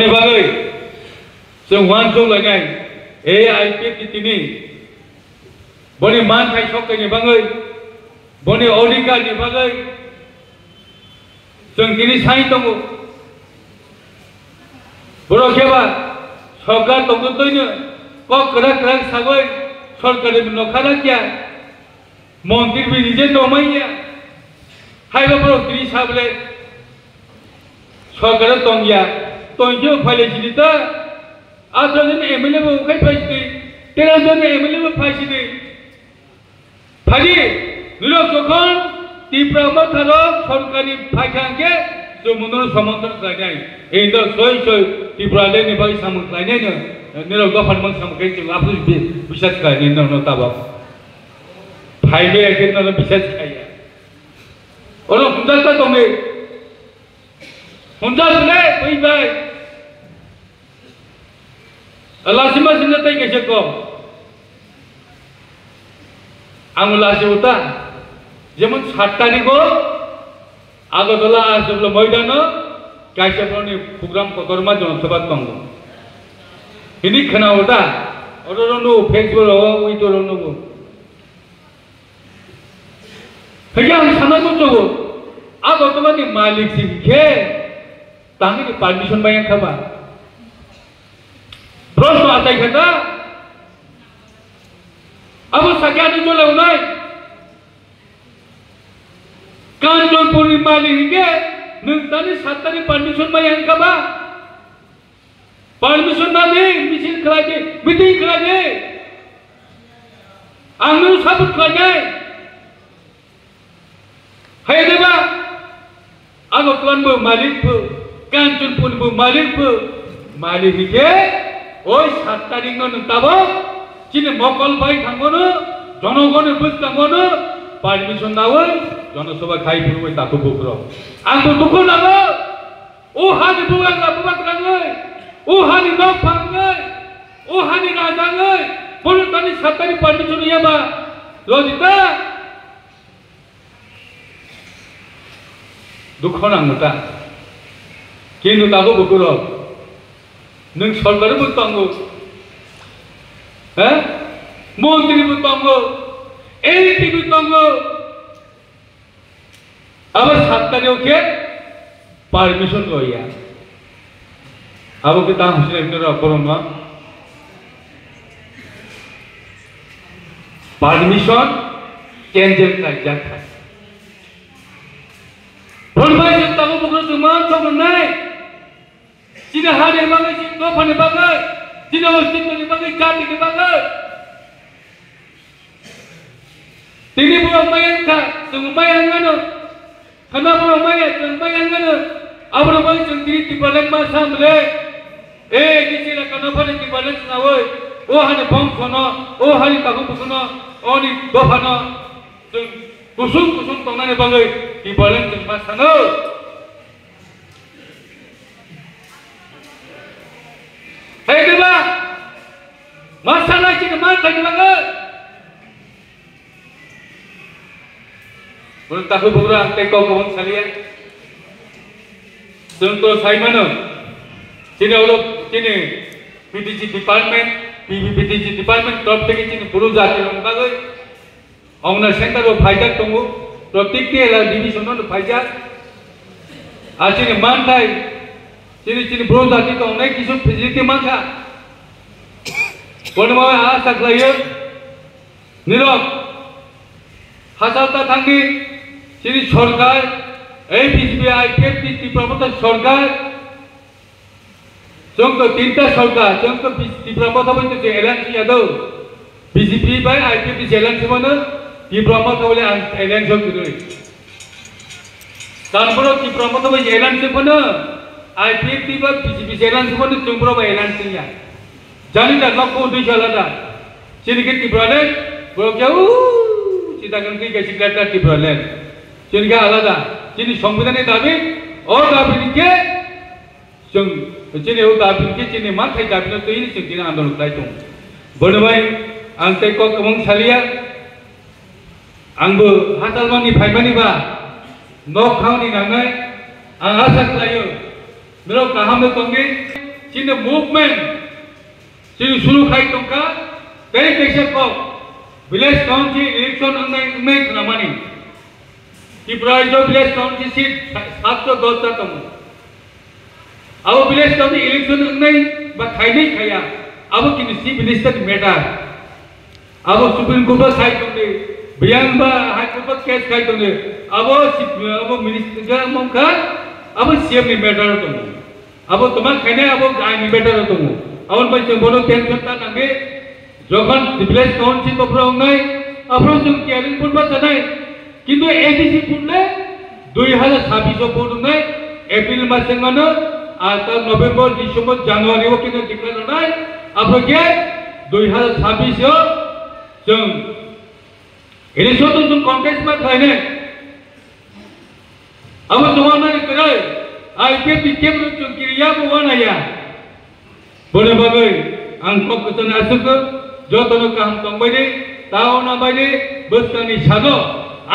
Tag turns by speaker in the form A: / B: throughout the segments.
A: bagai sengwan jong lainai AIPF ini boni man thai sok ni bagai boni odika ni bagai jeng kini sai tongo boro keba sarkar tongo toino kok kerak sagoi sarkar ni nokhala kya montir bi nije tomaiya hai boro kini sable sarkar tongya tonjo phale jilita atra jone MLA bo kai phaisi 13 jone MLA bo phaisi de phali nilo jokhon tipra ma tharo sarkari phaikhanke jomunor samantar khainai ei do soi tipra le ni bai samung khainai ne nilo gofan mang samung kai chu apu bisat khainai no taba phaibe akin no bisat khaiya oro hundal ta tonge hundal le bai bai Allah sima sini tay kasi ko. Ang lasi uta, jemun 7 tarik ko, agotola asablo moidano, kasi apno ni program kotorma jonasabha tongo. Ini khana uta, oronu Facebook lo, itu oronu ko. Kaya sana ko jogo, agotola ni malik sikhe, tangi ni permission bayang khaba. प्रश्न आता है क्या? अब सत्यानी जो लगना है, कांचनपुरी माली के निंदानी सातनी permission में यहाँ कबा, परमिशन ना दे, मिशन कराजे, मीटिंग कराजे, आंगन सब कराजे, है देवा, आगो कौन बो मालिक बो, कांचनपुरी बो मालिक के ওই 7 তারিখ নতাবো চিনে মকল ভাই থাঙ্গনো জনগণের বুঝ থাঙ্গনো পারমিশন দাও জনসভা খাই পুরো তাকো বকর আম তো দুঃখ লাগো ও হানি বুয়া বুবা রাঙ্গই ও হানি নক ফাঙ্গই ও হানি রাজাঙ্গই বলো তানি 7 তারিখ পারমিশন ইয়াবা লজিতা দুঃখ নাঙ্গতা কিন্তু তাকো বকর नों सरकार बुतांगो हैं मंत्री बुतांगो एमपी बुतांगो अब 7 तारीख के परमिशन गया अब के ता हुसैन ने रखोरमा परमिशन कैंसिल कर जाता है बोल भाई जनता को बुकरो तुमान तो नहीं Cina hari bagai, Cina pani bagai, Cina Austin ni bagai, Jati ni bagai. Tini buat mayan ka, tunggu mayan ngano, kana buat mayan, tunggu mayan ngano. Abang bagai cungkiri ti balik masa mule. Di sini kana pani ti balik nawai. Oh hari bom kono, oh hari tahu kono, oh ni dofano. Kusung tongane bagai ti balik ti masa no. Hey deba, masalah cina mana ni bagai? Belum tahu berapa teko kawan sekalian. Contoh saya mana? Cina ulok cina PTG department, PTG department top teki cina puru jati orang bagai. Owner center lo pajak tunggu, protik ni adalah division lo pajak. Cina mantai. Cini bro tadi tu orang kisah facility mana? Kalau mau asal lain, nilok hasil tatanggi cini सरकार APCB IPF di promotor सरकार contoh tinta सरकार contoh di promotor itu jalan siapa tu BCP by IPF jalan semua di promotor oleh jalan semua tu dan bro di promotor jalan semua IPF tiba BCP jalan semua tu cuma jalan saja. Jadi dah lokal tu jalan dah. Jadi kita berada, bro jauh. Kita kan kita sekitar di berada. Jadi kita alada. Jadi sambutan itu tapi, oh tapi ni ke, jadi oh tapi ke, jadi mat hai tapi tu ini jadi andor lagi tu. Bernamai angkai kau kemang salia, angbu hasil mani, fai mani ba, nok kau ni nangai, ang asal layu. Melo kaham में तोंगे sini movement sini suruh kai tongka dari kaisa kok village council election angai namani Tripura village council seat 710 ta tamu abo village council election angai ba khai nei khaya abo kini chief minister matter abo supreme court khai tongde biang ba high court case khai tongde abo minister ga mongka abo CM ni matter tamu abo তোমার খাইনে abo আইনি better তুমি আবার বাইতে বড় tension তা নাগে যখন ভিলেজ কাউন্সিল বফর নাই আপন তুমি কেয়ারিং করবা জানাই কিন্তু এডিসি পুনলে 2026 ভোট নাই এপ্রিল মাসে মানে আর তার নভেম্বর ডিসেম্বর জানুয়ারি ও কিন্তু ডিক্লেয়ার নাই আপনাকে 2026 जों इलेक्शन तो जों कॉन्टेस्ट में खाइने अब जमाना करे IPF BKM जों किरिया बुवाना या बोले बागै आं ककसन आसुको जतनो काम तंबायदि तावना बायदि बोसकानि सानो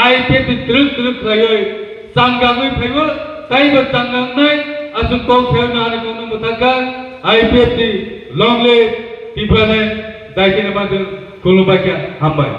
A: IPF ट्रुक ट्रुक खायै सांगाङै फैबो ताइबो सांगांनाय आसुको फेरनानै कोन मुथाका IPF नि लंग लिव पिपल दायकिने बादो खुलुमबाय हामबाय